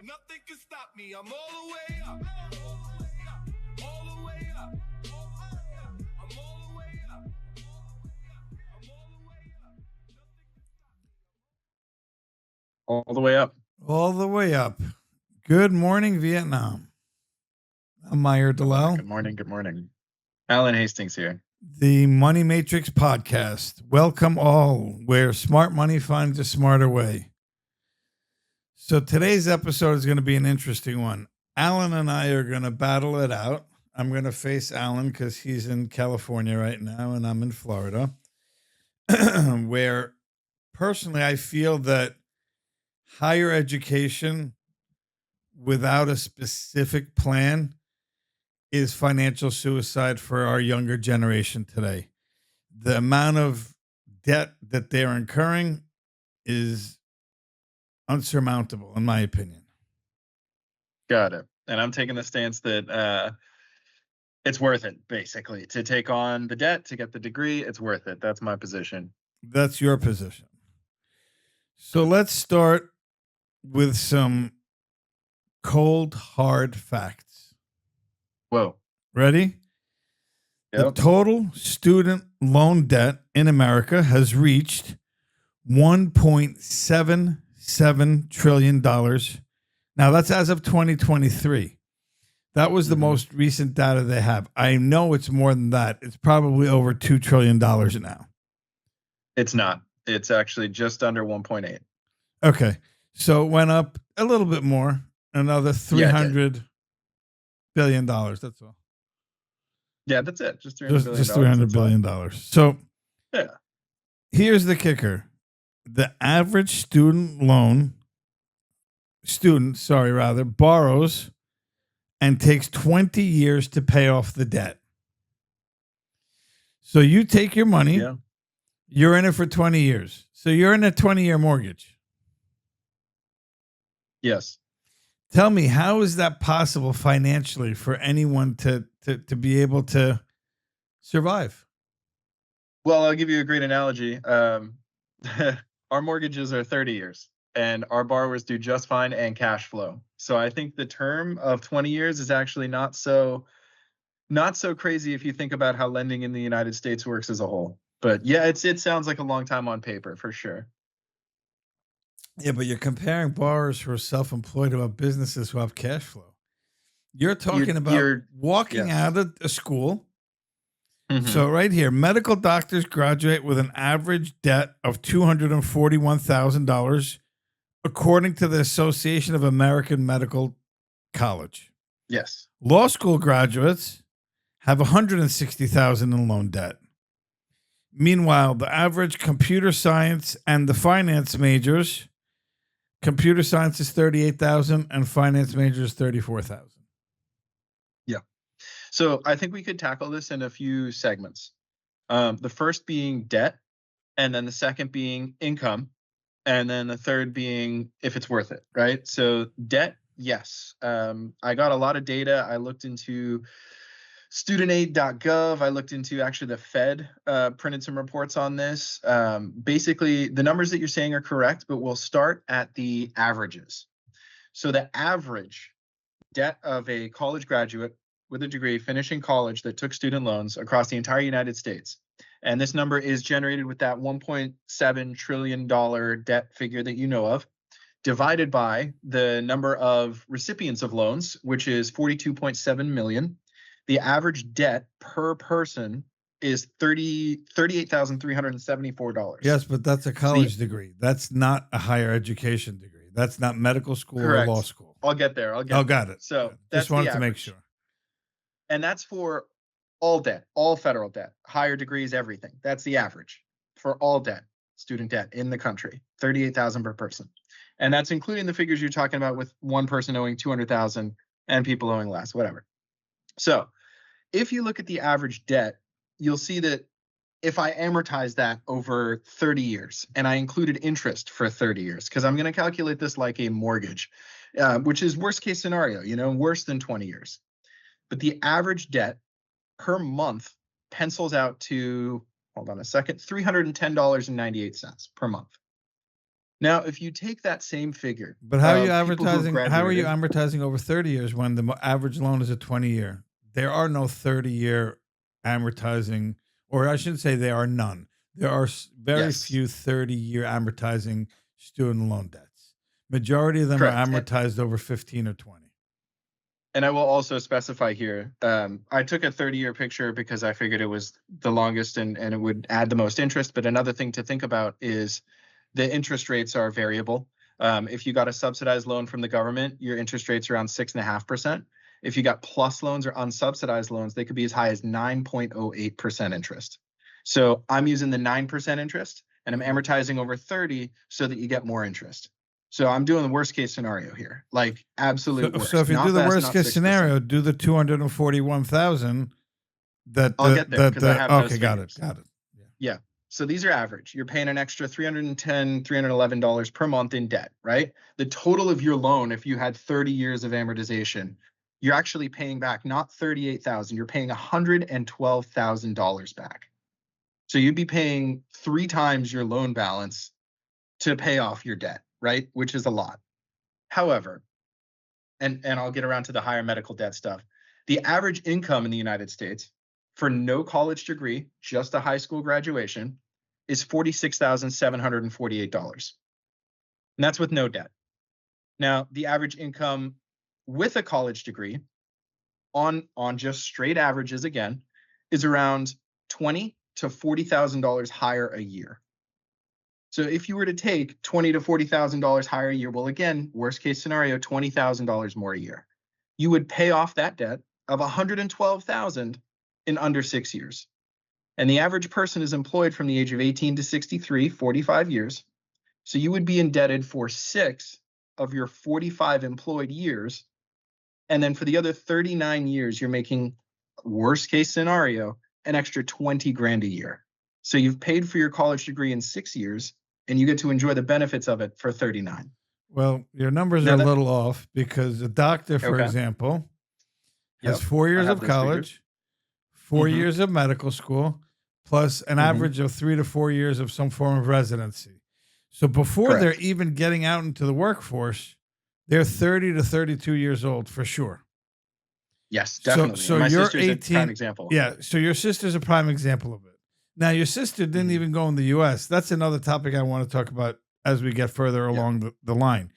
Nothing can stop me. I'm all the way up. All the way up. I'm all the way up. I'm all the way up. All the way up. All the way up. Good morning, Vietnam. I'm Meyer Dalal. Good morning. Good morning. Alan Hastings here. The Money Matrix Podcast. Welcome all, where smart money finds a smarter way. So today's episode is going to be an interesting one. Alan and I are going to battle it out. I'm going to face Alan because he's in California right now and I'm in Florida, where personally I feel that higher education without a specific plan is financial suicide for our younger generation today. The amount of debt that they're incurring is unsurmountable, in my opinion. Got it. And I'm taking the stance that it's worth it, basically, to take on the debt, to get the degree. It's worth it. That's my position. That's your position. So let's start with some cold, hard facts. Whoa. Ready? Yep. The total student loan debt in America has reached $1.77 trillion. Now, that's as of 2023. That was the most recent data they have. I know it's more than that. It's probably over $2 trillion now. It's not. It's actually just under 1.8. Okay. So it went up a little bit more, another $300 billion. That's all. Yeah, that's it. Just $300 billion. Just $300 billion. So yeah. Here's the kicker. The average student borrows and takes 20 years to pay off the debt. So you take your money, you're in it for 20 years. So you're in a 20-year mortgage. Yes. Tell me, how is that possible financially for anyone to be able to survive? Well, I'll give you a great analogy. Our mortgages are 30 years. And our borrowers do just fine and cash flow. So I think the term of 20 years is actually not so crazy if you think about how lending in the United States works as a whole. But yeah, it sounds like a long time on paper for sure. Yeah, but you're comparing borrowers who are self-employed about businesses who have cash flow. You're talking about walking out of a school. Mm-hmm. So right here, medical doctors graduate with an average debt of $241,000. According to the Association of American Medical College. Yes. Law school graduates have $160,000 in loan debt. Meanwhile, the average computer science and the finance majors, computer science is $38,000 and finance majors $34,000. Yeah. So I think we could tackle this in a few segments. The first being debt, and then the second being income. And then the third being if it's worth it, right? So debt, yes. I got a lot of data. I looked into studentaid.gov. I looked into actually the Fed printed some reports on this. Basically, the numbers that you're saying are correct, but we'll start at the averages. So the average debt of a college graduate with a degree finishing college that took student loans across the entire United States. And this number is generated with that $1.7 trillion debt figure that you know of, divided by the number of recipients of loans, which is 42.7 million. The average debt per person is $38,374. Yes, but that's a college degree. That's not a higher education degree. That's not medical school correct. Or law school. I'll get there. Got it. So just wanted to make sure. And that's for all debt, all federal debt, higher degrees, everything. That's the average for all debt, student debt in the country, $38,000 per person. And that's including the figures you're talking about with one person owing $200,000 and people owing less, whatever. So if you look at the average debt, you'll see that if I amortize that over 30 years and I included interest for 30 years, because I'm going to calculate this like a mortgage, which is worst case scenario, worse than 20 years. But the average debt per month pencils out to, hold on a second, $310.98 per month. Now, if you take that same figure But how are you of people who have advertising? How are you graduated, advertising over 30 years when the average loan is a 20-year? There are no 30-year amortizing, or I shouldn't say there are none. There are very yes, few 30-year amortizing student loan debts. Majority of them are correct. amortized over 15 or 20. And I will also specify here, I took a 30-year picture because I figured it was the longest and it would add the most interest. But another thing to think about is the interest rates are variable. If you got a subsidized loan from the government, your interest rate's around 6.5%. If you got plus loans or unsubsidized loans, they could be as high as 9.08% interest. So I'm using the 9% interest and I'm amortizing over 30 so that you get more interest. So I'm doing the worst case scenario here, like absolute worst. So if you Not do the best, worst not case 6%. scenario, do the 241,000. I'll get there because I have those okay, got figures. it. Yeah. So these are average. You're paying an extra $310, $311 per month in debt, right? The total of your loan, if you had 30 years of amortization, you're actually paying back not 38,000, you're paying $112,000 back. So you'd be paying 3 times your loan balance to pay off your debt, right? Which is a lot. However, and I'll get around to the higher medical debt stuff. The average income in the United States for no college degree, just a high school graduation, is $46,748. And that's with no debt. Now, the average income with a college degree on just straight averages again is around $20,000 to $40,000 higher a year. So if you were to take $20,000 to $40,000 higher a year, well, again, worst case scenario, $20,000 more a year, you would pay off that debt of $112,000 in under 6 years. And the average person is employed from the age of 18 to 63, 45 years. So you would be indebted for 6 of your 45 employed years. And then for the other 39 years, you're making, worst case scenario, an extra 20 grand a year. So you've paid for your college degree in 6 years and you get to enjoy the benefits of it for 39. Well, your numbers are a little off because a doctor, for example, has 4 years of college, 4 years of medical school, plus an average of 3 to 4 years of some form of residency. So before they're even getting out into the workforce, they're 30 to 32 years old for sure. Yes, definitely. So my you're sister's 18. A prime example. Yeah. So your sister's a prime example of it. Now, your sister didn't even go in the U.S. That's another topic I want to talk about as we get further along the line.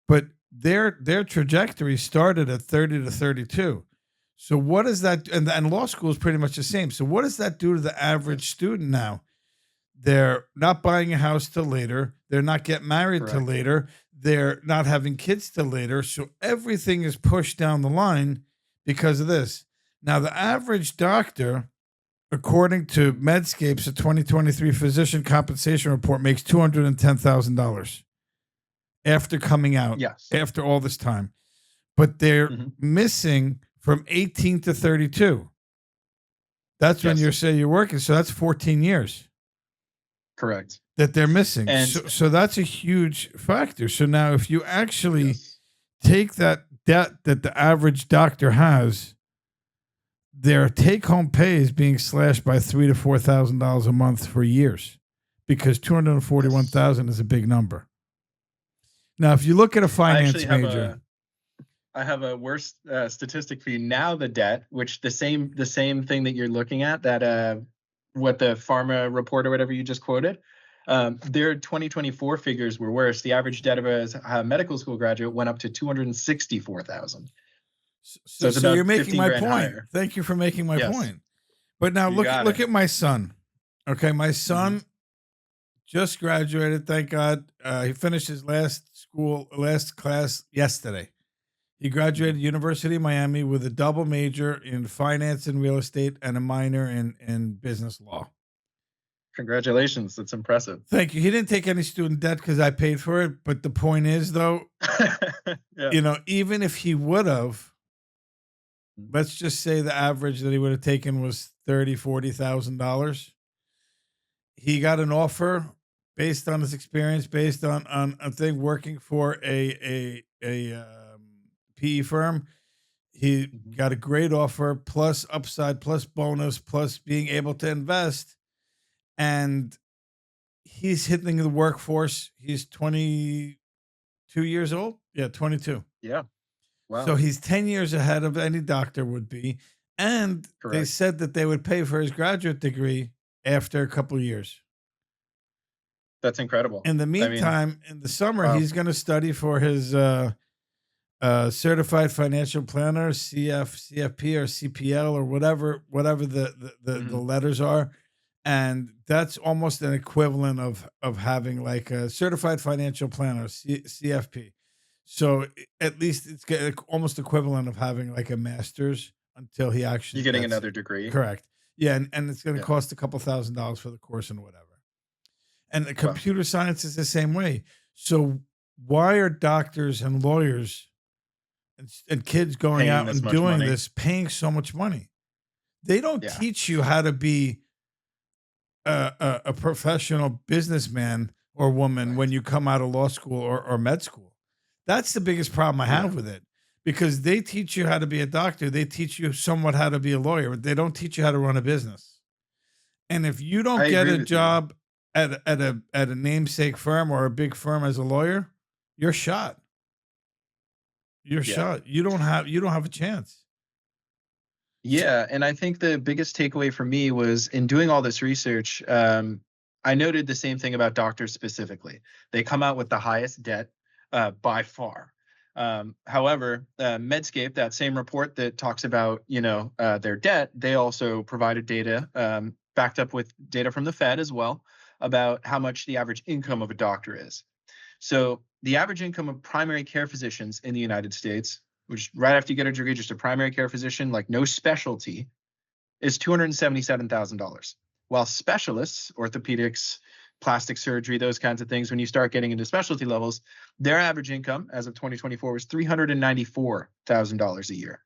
But their trajectory started at 30 to 32. So what does that, and law school is pretty much the same. So what does that do to the average student now? They're not buying a house till later. They're not getting married till later. They're not having kids till later. So everything is pushed down the line because of this. Now, the average doctor, according to Medscape's 2023 physician compensation report, makes $210,000 after coming out, after all this time. But they're missing from 18 to 32. That's when you say you're working. So that's 14 years. Correct. That they're missing. And so that's a huge factor. So now if you actually take that debt that the average doctor has, their take-home pay is being slashed by $3,000 to $4,000 a month for years, because $241,000 is a big number. Now, if you look at a finance major, I have a worse statistic for you. Now the debt, which the same thing that you're looking at, that what the pharma report or whatever you just quoted, their 2024 figures were worse. The average debt of a medical school graduate went up to $264,000. So you're making my point. Higher. Thank you for making my point. But now look at my son. Okay, my son just graduated. Thank God. He finished his last class yesterday. He graduated University of Miami with a double major in finance and real estate and a minor in business law. Congratulations. That's impressive. Thank you. He didn't take any student debt because I paid for it. But the point is, though, even if he would have, let's just say the average that he would have taken was $30,000, $40,000. He got an offer based on his experience, based on a thing working for a PE firm. He got a great offer, plus upside, plus bonus, plus being able to invest. And he's hitting the workforce. He's 22 years old. Yeah, 22. Yeah. So Wow. he's 10 years ahead of any doctor would be. And they Correct. said that they would pay for his graduate degree after a couple of years. That's incredible. In the I mean, meantime, in the summer, wow. he's going to study for his certified financial planner, CFP or CPL or whatever the Mhm. letters are. And that's almost an equivalent of having like a certified financial planner, CFP. So at least it's almost equivalent of having like a master's until he actually You're getting gets another degree. correct. Yeah, and it's going to Yeah. cost a couple $1,000s for the course and whatever. And the Wow. computer science is the same way. So why are doctors and lawyers and kids going Paying out this and much doing money. this, paying so much money? They don't Yeah. teach you how to be a professional businessman or woman Right. when you come out of law school or med school. That's the biggest problem I Yeah. have with it, because they teach you how to be a doctor. They teach you somewhat how to be a lawyer, but they don't teach you how to run a business. And if you don't I get agree a with you. job at a namesake firm or a big firm as a lawyer, you're shot. You're Yeah. shot. You don't have a chance. Yeah, and I think the biggest takeaway for me was in doing all this research, I noted the same thing about doctors specifically. They come out with the highest debt by far. However, Medscape, that same report that talks about their debt, they also provided data backed up with data from the Fed as well about how much the average income of a doctor is. So the average income of primary care physicians in the United States, which right after you get a degree, just a primary care physician, like no specialty, is $277,000. While specialists, orthopedics, plastic surgery, those kinds of things, when you start getting into specialty levels, their average income as of 2024 was $394,000 a year.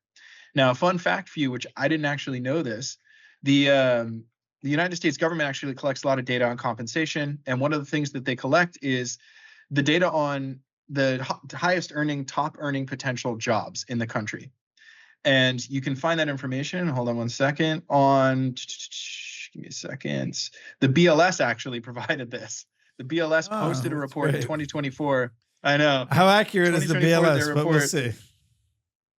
Now, a fun fact for you, which I didn't actually know this, the United States government actually collects a lot of data on compensation. And one of the things that they collect is the data on the highest earning, top earning potential jobs in the country. And you can find that information, hold on one second, on, give me a second. The BLS actually provided this. The BLS posted a that's report in great. 2024. I know. How accurate is the 2024, BLS? their But we'll report. see.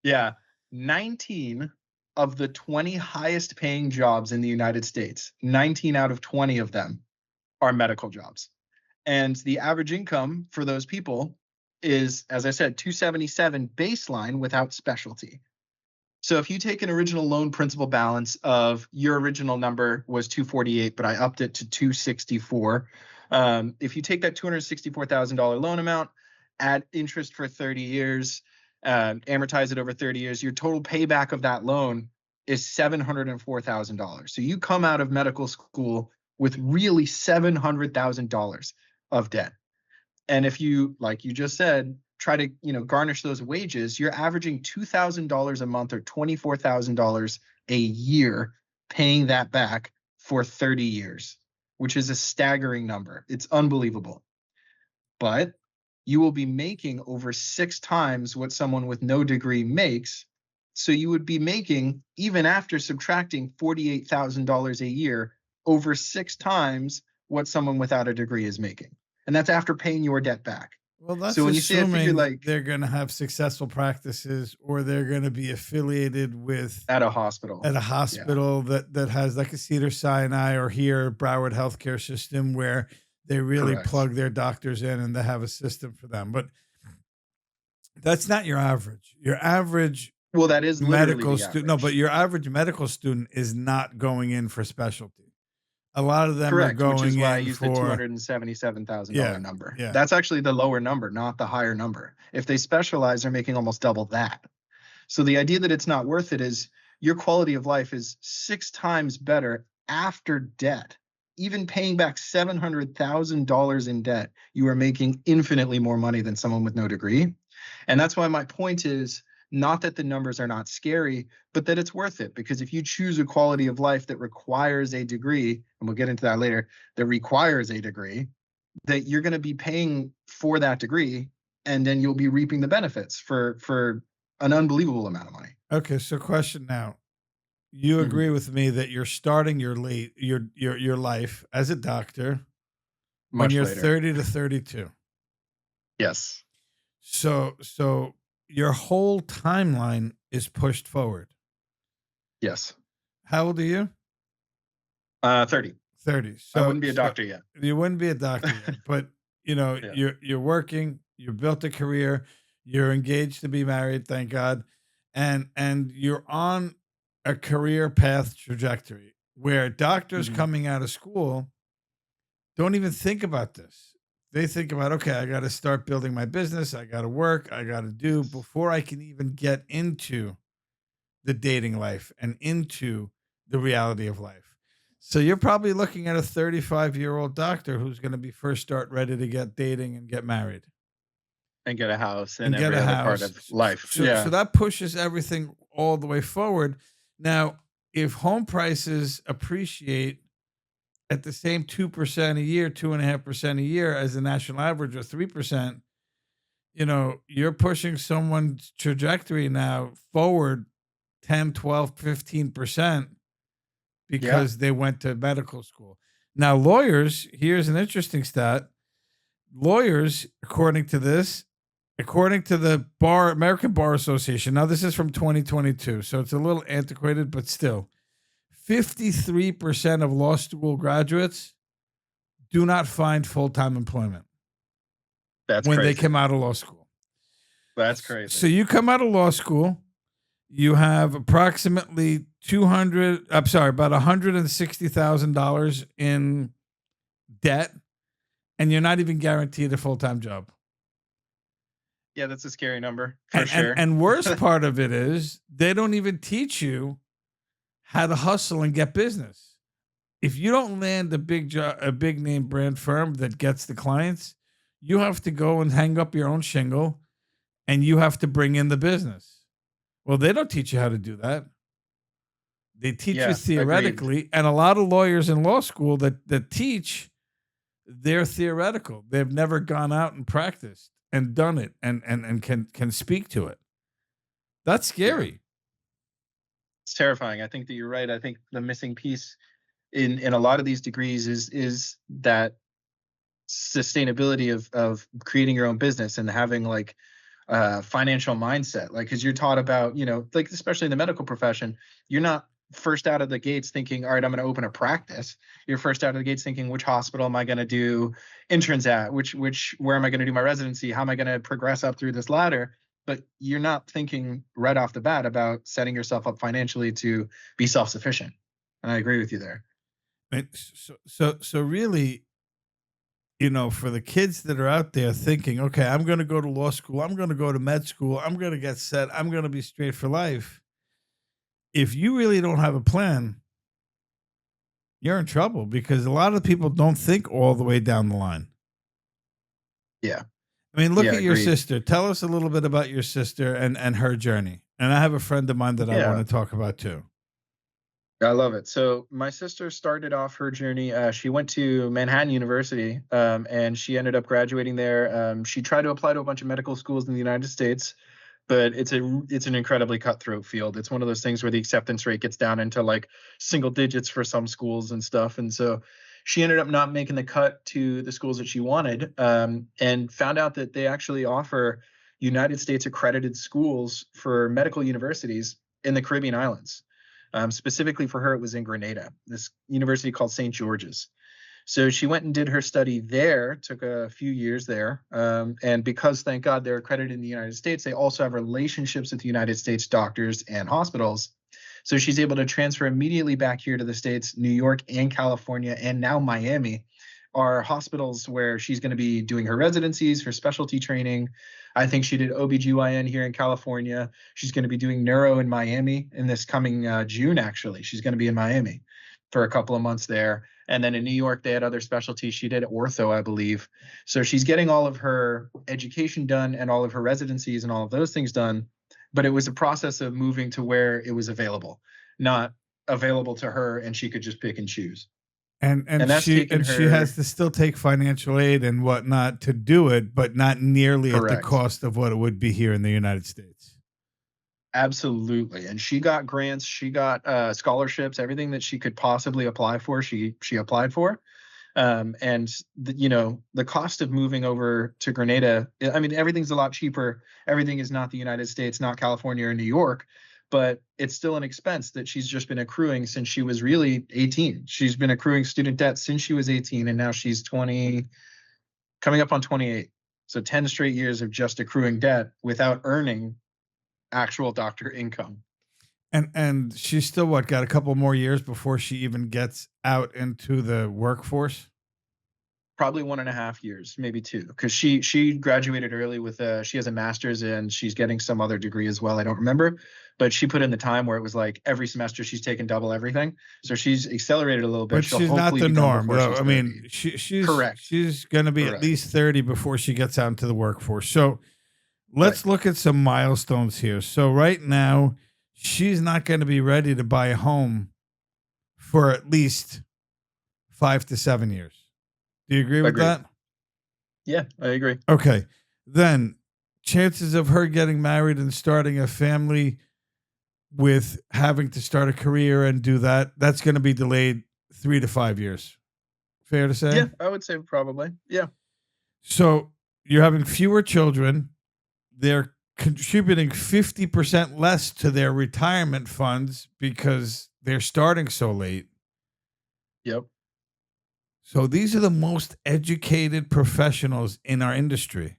Yeah. 19 of the 20 highest paying jobs in the United States, 19 out of 20 of them are medical jobs. And the average income for those people is, as I said, 277 baseline without specialty. So if you take an original loan principal balance of your original number was 248, but I upped it to 264. If you take that $264,000 loan amount, add interest for 30 years, amortize it over 30 years, your total payback of that loan is $704,000. So you come out of medical school with really $700,000 of debt. And if you, like you just said, try to garnish those wages, you're averaging $2,000 a month or $24,000 a year paying that back for 30 years, which is a staggering number. It's unbelievable. But you will be making over 6 times what someone with no degree makes. So you would be making, even after subtracting $48,000 a year, over 6 times what someone without a degree is making. And that's after paying your debt back. Well, that's So when you say a figure assuming like they're going to have successful practices or they're going to be affiliated with at a hospital. at a hospital that has like a Cedar Sinai or here Broward healthcare system where they really Correct. plug their doctors in and they have a system for them. But that's not your average. Your average Well, that is literally medical the student. No, but average. your average medical student is not going in for specialty. A lot of them Correct, are which is going why I in used the for $277,000 Yeah, number. yeah. That's actually the lower number, not the higher number. If they specialize, they're making almost double that. So the idea that it's not worth it is your quality of life is 6 times better after debt. Even paying back $700,000 in debt, you are making infinitely more money than someone with no degree. And that's why my point is not that the numbers are not scary, but that it's worth it. Because if you choose a quality of life that requires a degree, and we'll get into that later, that requires a degree, that you're going to be paying for that degree, and then you'll be reaping the benefits for an unbelievable amount of money. Okay, so question now. You agree with me that you're starting your life as a doctor when Much you're later. 30 to 32. Yes. So your whole timeline is pushed forward. Yes. How old are you? 30. 30. I wouldn't be a doctor yet. You wouldn't be a doctor yet, but Yeah. you're working, you built a career, you're engaged to be married, thank God, and you're on a career path trajectory where doctors Mhm. coming out of school don't even think about this. They think about, okay, I got to start building my business, I got to work, I got to do before I can even get into the dating life and into the reality of life. So you're probably looking at a 35-year-old doctor who's going to be first start ready to get dating and get married And get a house and and get every a other part house. of life. So Yeah. that pushes everything all the way forward. Now, if home prices appreciate at the same 2% a year, 2.5% a year as the national average or 3%, you're pushing someone's trajectory now forward 10, 12, 15% because they went to medical school. Now, lawyers, here's an interesting stat. Lawyers, according to the American Bar Association, now this is from 2022, so it's a little antiquated, but still, 53% of law school graduates do not find full-time employment That's when crazy. they come out of law school. That's crazy. So you come out of law school, you have approximately about $160,000 in debt, and you're not even guaranteed a full-time job. Yeah, that's a scary number for sure. And worst part of it is they don't even teach you how to hustle and get business. If you don't land a big name brand firm that gets the clients, you have to go and hang up your own shingle, and you have to bring in the business. Well, they don't teach you how to do that. They teach you theoretically, agreed. and a lot of lawyers in law school that teach, they're theoretical. They've never gone out and practiced and done it and can speak to it. That's scary. Yeah. It's terrifying. I think that you're right. I think the missing piece in a lot of these degrees is that sustainability of creating your own business and having like financial mindset, like because you're taught about, like especially in the medical profession, you're not first out of the gates thinking, all right, I'm going to open a practice. You're first out of the gates thinking, which hospital am I going to do interns at, where am I going to do my residency, how am I going to progress up through this ladder? But you're not thinking right off the bat about setting yourself up financially to be self-sufficient. And I agree with you there. So really, for the kids that are out there thinking, okay, I'm going to go to law school, I'm going to go to med school, I'm going to get set, I'm going to be straight for life. If you really don't have a plan, you're in trouble because a lot of people don't think all the way down the line. Yeah. I mean, look at your agreed. sister. Tell us a little bit about your sister and her journey. And I have a friend of mine that I want to talk about too. I love it. So my sister started off her journey. She went to Manhattan University, and she ended up graduating there. She tried to apply to a bunch of medical schools in the United States, but it's an incredibly cutthroat field. It's one of those things where the acceptance rate gets down into like single digits for some schools and stuff. And so she ended up not making the cut to the schools that she wanted, and found out that they actually offer United States accredited schools for medical universities in the Caribbean islands. Specifically for her, it was in Grenada, this university called St. George's. So she went and did her study there, took a few years there. And because, thank God, they're accredited in the United States, they also have relationships with the United States doctors and hospitals. So she's able to transfer immediately back here to the States. New York and California, and now Miami, are hospitals where she's going to be doing her residencies, her specialty training. I think she did OBGYN here in California. She's going to be doing neuro in Miami in this coming June, actually. She's going to be in Miami for a couple of months there. And then in New York, they had other specialties. She did ortho, I believe. So she's getting all of her education done and all of her residencies and all of those things done. But it was a process of moving to where it was available, not available to her and she could just pick and choose. And she has to still take financial aid and whatnot to do it, but not nearly at the cost of what it would be here in the United States. Absolutely. And she got grants, she got scholarships, everything that she could possibly apply for, she applied for. And the cost of moving over to Grenada, I mean, everything's a lot cheaper. Everything is not the United States, not California or New York, but it's still an expense that she's just been accruing since she was really 18. She's been accruing student debt since she was 18, and now she's 20, coming up on 28. So 10 straight years of just accruing debt without earning actual doctor income. And she's still got a couple more years before she even gets out into the workforce? Probably 1.5 years, maybe 2, because she graduated early with she has a master's and she's getting some other degree as well. I don't remember, but she put in the time where it was like every semester she's taken double everything. So she's accelerated a little bit. But She'll she's not hopefully the be done norm, before though. she's I 30. mean, she's Correct. She's going to be at Correct. least 30 before she gets out into the workforce. So let's look at some milestones here. So right now, she's not going to be ready to buy a home for at least 5 to 7 years. Do you agree with Agreed. that? Yeah, I agree. Okay. Then chances of her getting married and starting a family with having to start a career and do that's going to be delayed 3 to 5 years. Fair to say? Yeah, I would say probably. Yeah. So you're having fewer children. They're contributing 50% less to their retirement funds because they're starting so late. Yep. So these are the most educated professionals in our industry.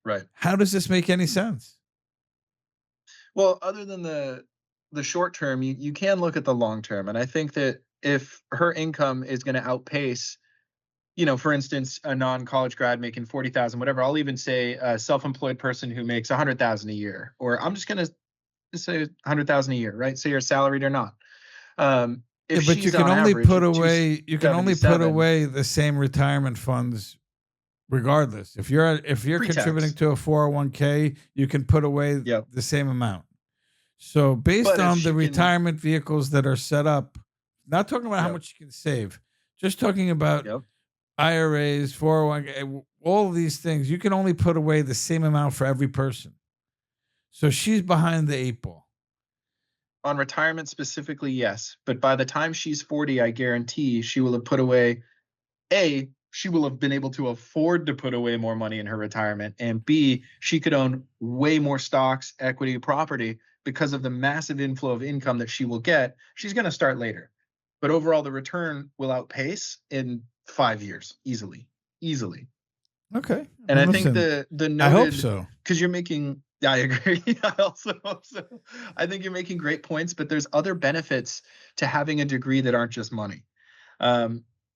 Right. How does this make any sense? Well, other than the short term, you can look at the long term. And I think that if her income is going to outpace, for instance, a non-college grad making 40,000, whatever, I'll even say a self-employed person who makes 100,000 a year, or I'm just going to say 100,000 a year, right? Say you're salaried or not. If but you she's can on only average put at away $277, the same retirement funds regardless. If you're Pre-tax. contributing to a 401k, you can put away Yep. the same amount. So based But if on she the can- retirement vehicles that are set up, not talking about how Yep. much you can save, just talking about Yep. IRAs, 401k, all of these things, you can only put away the same amount for every person. So she's behind the 8 ball. On retirement specifically, yes. But by the time she's 40, I guarantee she will have put away, A, she will have been able to afford to put away more money in her retirement. And B, she could own way more stocks, equity, property because of the massive inflow of income that she will get. She's going to start later. But overall, the return will outpace in 5 years easily. Okay. And I think Listen, the noted, I hope so. because you're making, yeah, I agree. I also hope so. I think you're making great points, but there's other benefits to having a degree that aren't just money.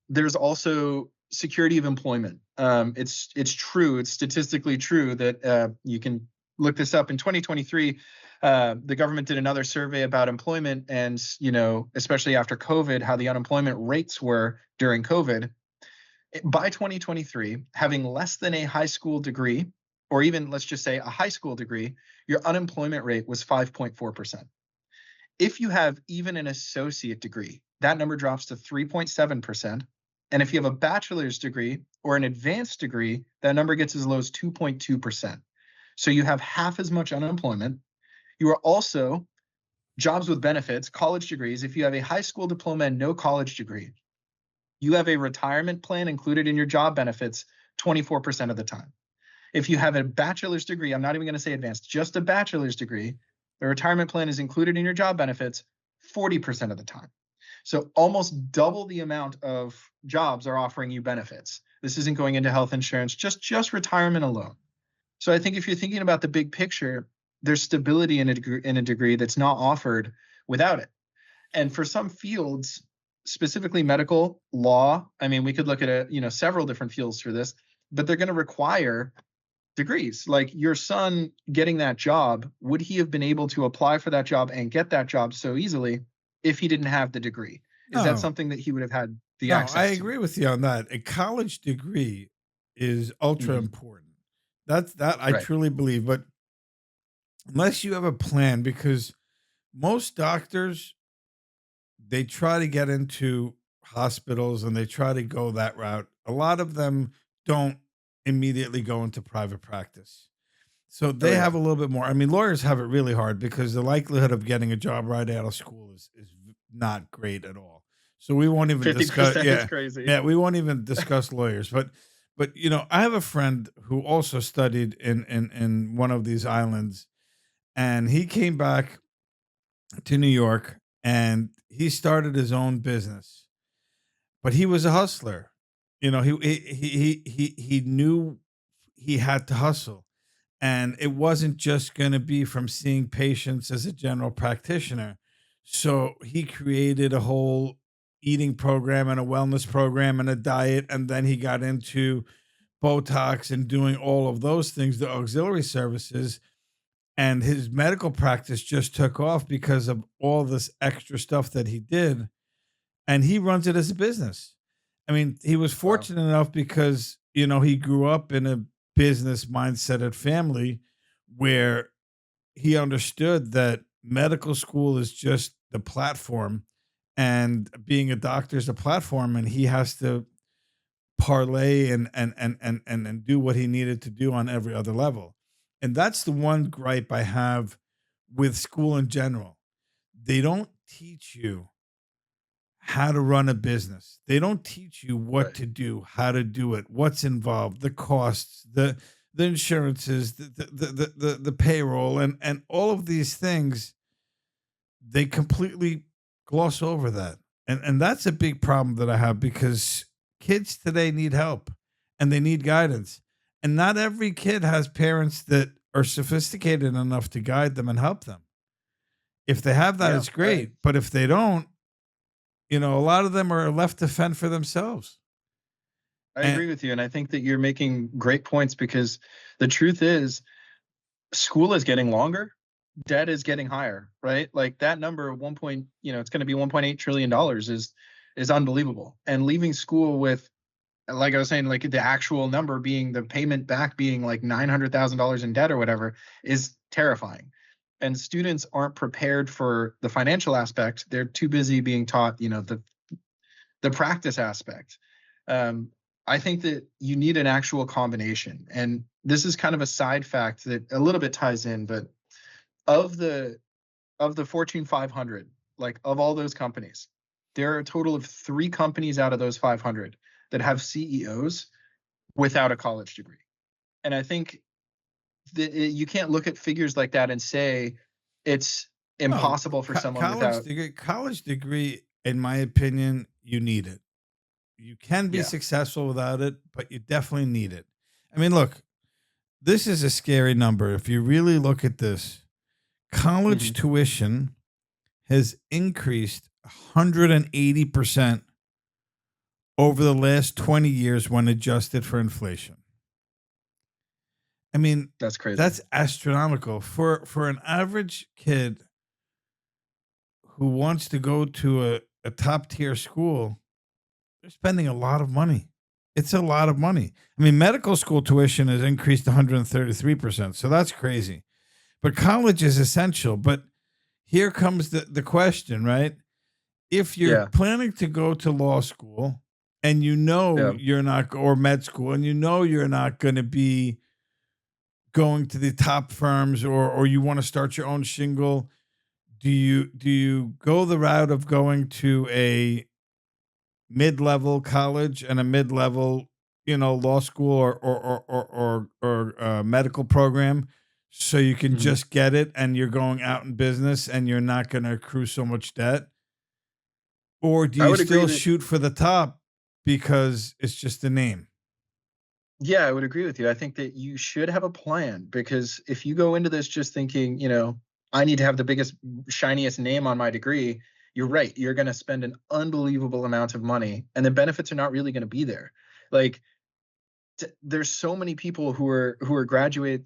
There's also security of employment. It's true. It's statistically true that you can look this up. In 2023, the government did another survey about employment and, especially after COVID, how the unemployment rates were during COVID. By 2023, having less than a high school degree, or even let's just say a high school degree, your unemployment rate was 5.4%. If you have even an associate degree, that number drops to 3.7%. And if you have a bachelor's degree or an advanced degree, that number gets as low as 2.2%. So you have half as much unemployment. You are also jobs with benefits, college degrees. If you have a high school diploma and no college degree, you have a retirement plan included in your job benefits 24% of the time. If you have a bachelor's degree, I'm not even going to say advanced, just a bachelor's degree, the retirement plan is included in your job benefits 40% of the time. So almost double the amount of jobs are offering you benefits. This isn't going into health insurance, just retirement alone. So I think if you're thinking about the big picture, there's stability in a degree that's not offered without it. And for some fields, specifically medical, law, I mean, we could look at several different fields for this, but they're going to require degrees. Like your son getting that job, would he have been able to apply for that job and get that job so eeasily if he didn't have the degree? Is that something that he would have had the access to? I agree with you on that. A college degree is ultra important. That I truly believe. But unless you have a plan, because most doctors, they try to get into hospitals and they try to go that route. A lot of them don't immediately go into private practice. So they have a little bit more. I mean, lawyers have it really hard because the likelihood of getting a job right out of school is not great at all. So we won't even discuss. 50% is Yeah, crazy. yeah, we won't even discuss lawyers. But I have a friend who also studied in one of these islands, and he came back to New York and he started his own business. But he was a hustler. He knew he had to hustle. And it wasn't just going to be from seeing patients as a general practitioner. So he created a whole eating program and a wellness program and a diet. And then he got into Botox and doing all of those things, the auxiliary services. And his medical practice just took off because of all this extra stuff that he did. And he runs it as a business. I mean, he was Wow. fortunate enough because, he grew up in a business mindset at family where he understood that medical school is just the platform and being a doctor is a platform, and he has to parlay and do what he needed to do on every other level. And that's the one gripe I have with school in general. They don't teach you how to run a business. They don't teach you what Right. to do, how to do it, what's involved, the costs, the insurances, the payroll, and all of these things. They completely gloss over that, and that's a big problem that I have because kids today need help and they need guidance, and not every kid has parents that are sophisticated enough to guide them and help them. If they have that, Yeah. it's great, but if they don't, a lot of them are left to fend for themselves. I And agree with you. And I think that you're making great points because the truth is school is getting longer, debt is getting higher, right? Like that number of it's going to be $1.8 trillion is unbelievable. And leaving school with, like I was saying, like the actual number being the payment back being like $900,000 in debt or whatever is terrifying. And students aren't prepared for the financial aspect. They're too busy being taught, the practice aspect. Um, I think that you need an actual combination. And this is kind of a side fact that a little bit ties in, but of the Fortune 500, like of all those companies, there are a total of 3 companies out of those 500 that have CEOs without a college degree. And I think that you can't look at figures like that and say it's no, impossible for someone without. college degree, in my opinion, you need it. You can be Yeah. successful without it, but you definitely need it. I mean, look, this is a scary number. If you really look at this, college Mhm. tuition has increased 180% over the last 20 years when adjusted for inflation. I mean, That's crazy. that's astronomical for an average kid who wants to go to a top tier school. They're spending a lot of money. It's a lot of money. I mean, medical school tuition has increased 133%. So that's crazy. But college is essential. But here comes the question, right? If you're Yeah. planning to go to law school and Yeah. you're not, or med school, and you're not going to be going to the top firms, or you want to start your own shingle, do you go the route of going to a mid-level college and a mid-level, law school or medical program, so you can Mhm. just get it and you're going out in business and you're not going to accrue so much debt? Or do I you would agree still that. shoot for the top because it's just a name? Yeah, I would agree with you. I think that you should have a plan because if you go into this just thinking, I need to have the biggest, shiniest name on my degree, you're right. You're going to spend an unbelievable amount of money and the benefits are not really going to be there. Like there's so many people who are graduate,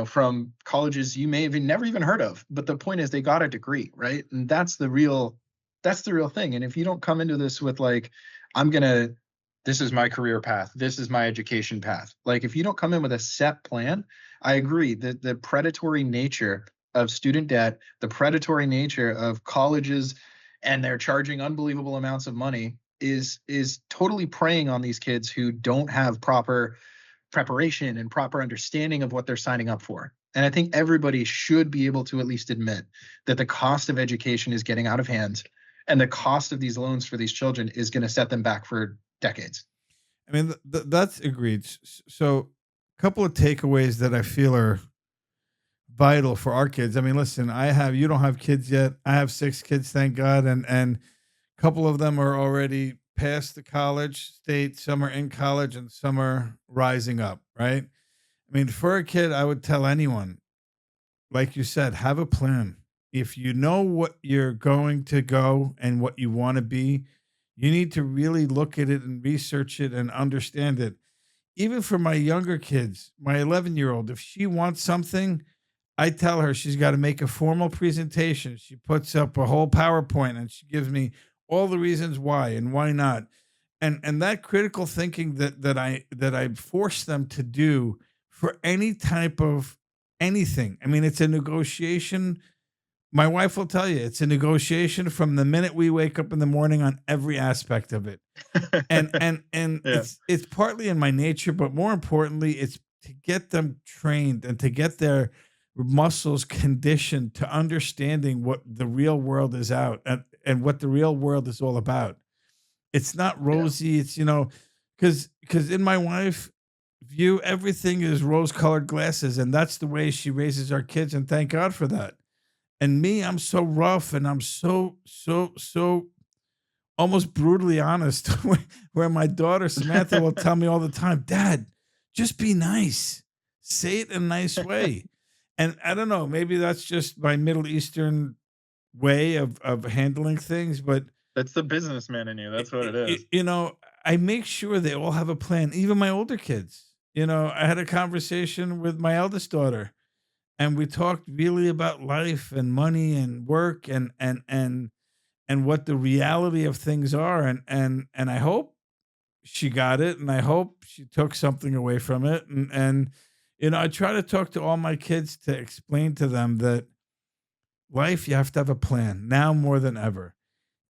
from colleges you may have never even heard of. But the point is they got a degree, right? And that's the real thing. And if you don't come into this with like, I'm gonna this is my career path, this is my education path. Like if you don't come in with a set plan, I agree that the predatory nature of student debt, the predatory nature of colleges, and they're charging unbelievable amounts of money is totally preying on these kids who don't have proper preparation and proper understanding of what they're signing up for. And I think everybody should be able to at least admit that the cost of education is getting out of hand And the cost of these loans for these children is going to set them back for decades. I mean, that's agreed. So, a couple of takeaways that I feel are vital for our kids. I mean, listen, you don't have kids yet. I have 6 kids, thank God, and a couple of them are already past the college state. Some are in college, and some are rising up. Right? I mean, for a kid, I would tell anyone, like you said, have a plan. If you know what you're going to go and what you want to be, you need to really look at it and research it and understand it. Even for my younger kids, my 11-year-old, if she wants something, I tell her she's got to make a formal presentation. She puts up a whole PowerPoint and she gives me all the reasons why and why not. And that critical thinking that I force them to do for any type of anything. I mean, it's a negotiation. My wife will tell you it's a negotiation from the minute we wake up in the morning on every aspect of it. And Yeah. it's partly in my nature, but more importantly, it's to get them trained and to get their muscles conditioned to understanding what the real world is out and what the real world is all about. It's not Yeah. rosy. It's, because in my wife view, everything is rose colored glasses, and that's the way she raises our kids. And thank God for that. And me, I'm so rough and I'm so almost brutally honest, where my daughter Samantha will tell me all the time, Dad, just be nice. Say it in a nice way. And I don't know, maybe that's just my Middle Eastern way of handling things, but That's the businessman in you. That's what it is. I make sure they all have a plan, even my older kids. I had a conversation with my eldest daughter and we talked really about life and money and work and what the reality of things are. And I hope she got it and I hope she took something away from it. And I try to talk to all my kids to explain to them that life, you have to have a plan now more than ever.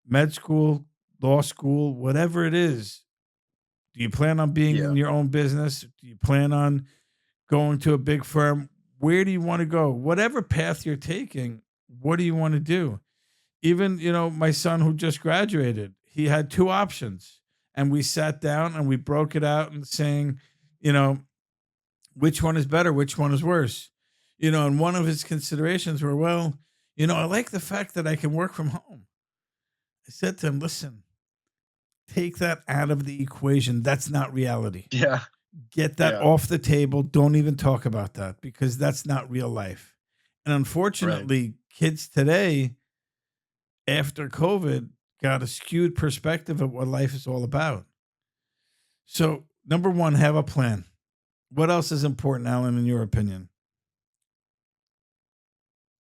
Med school, law school, whatever it is. Do you plan on being Yeah. in your own business? Do you plan on going to a big firm? Where do you want to go? Whatever path you're taking, what do you want to do? Even, my son who just graduated, he had 2 options and we sat down and we broke it out and saying, which one is better? Which one is worse? And one of his considerations were, well, I like the fact that I can work from home. I said to him, listen, take that out of the equation. That's not reality. Yeah. Get that Yeah. off the table. Don't even talk about that because that's not real life. And unfortunately, kids today, after COVID, got a skewed perspective of what life is all about. So, number one, have a plan. What else is important, Alan, in your opinion?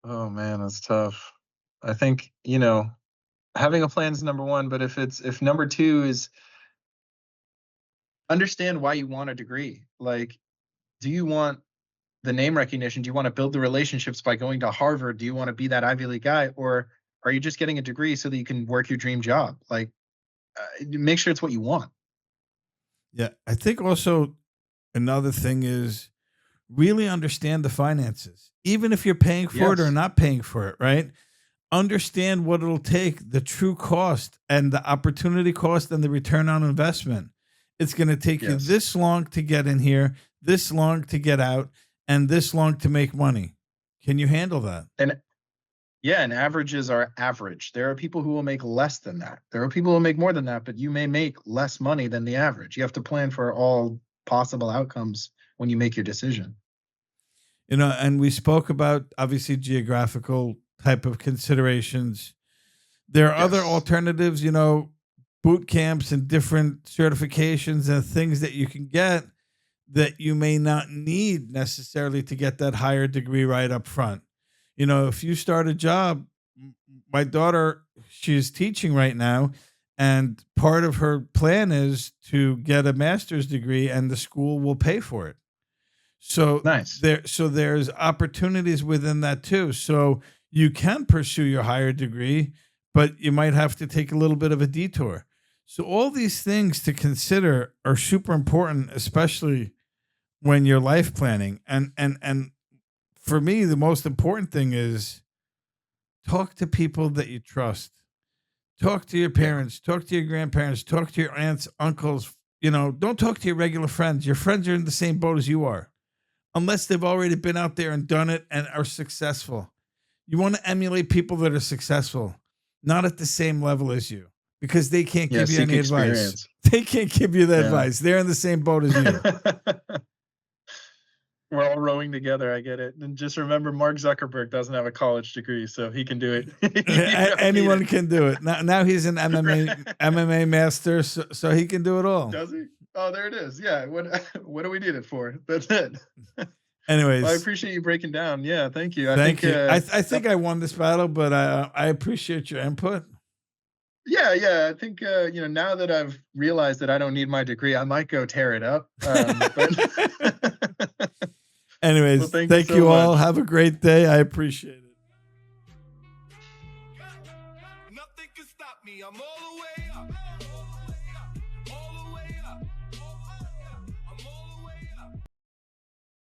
Oh man, that's tough. I think, having a plan is number one, but if number two is understand why you want a degree. Like, do you want the name recognition? Do you want to build the relationships by going to Harvard? Do you want to be that Ivy League guy? Or are you just getting a degree so that you can work your dream job? Like, make sure it's what you want. Yeah. I think also another thing is really understand the finances, even if you're paying for it or Yes. not paying for it, right? Understand what it'll take, the true cost and the opportunity cost and the return on investment. It's going to take you Yes. this long to get in here, this long to get out, and this long to make money. Can you handle that? And averages are average. There are people who will make less than that. There are people who make more than that, but you may make less money than the average. You have to plan for all possible outcomes when you make your decision. And we spoke about obviously geographical type of considerations. There are other Yes. alternatives, boot camps and different certifications and things that you can get that you may not need necessarily to get that higher degree right up front. If you start a job, my daughter, she's teaching right now, and part of her plan is to get a master's degree and the school will pay for it. So Nice. there's opportunities within that too. So you can pursue your higher degree, but you might have to take a little bit of a detour. So all these things to consider are super important, especially when you're life planning. And for me, the most important thing is talk to people that you trust. Talk to your parents, talk to your grandparents, talk to your aunts, uncles. Don't talk to your regular friends. Your friends are in the same boat as you are, unless they've already been out there and done it and are successful. You want to emulate people that are successful, not at the same level as you, because they can't give you any advice. They can't give you the advice. They're in the same boat as you. We're all rowing together. I get it. And just remember, Mark Zuckerberg doesn't have a college degree, so he can do it. Anyone can do it. Now he's an MMA master, so he can do it all. Does he? Oh, there it is. Yeah. What do we need it for? That's it. Anyways, well, I appreciate you breaking down. Yeah, thank you. Thank you. I think I won this battle, but I appreciate your input. Yeah. I think now that I've realized that I don't need my degree, I might go tear it up. Anyways, thank you all. Have a great day. I appreciate it.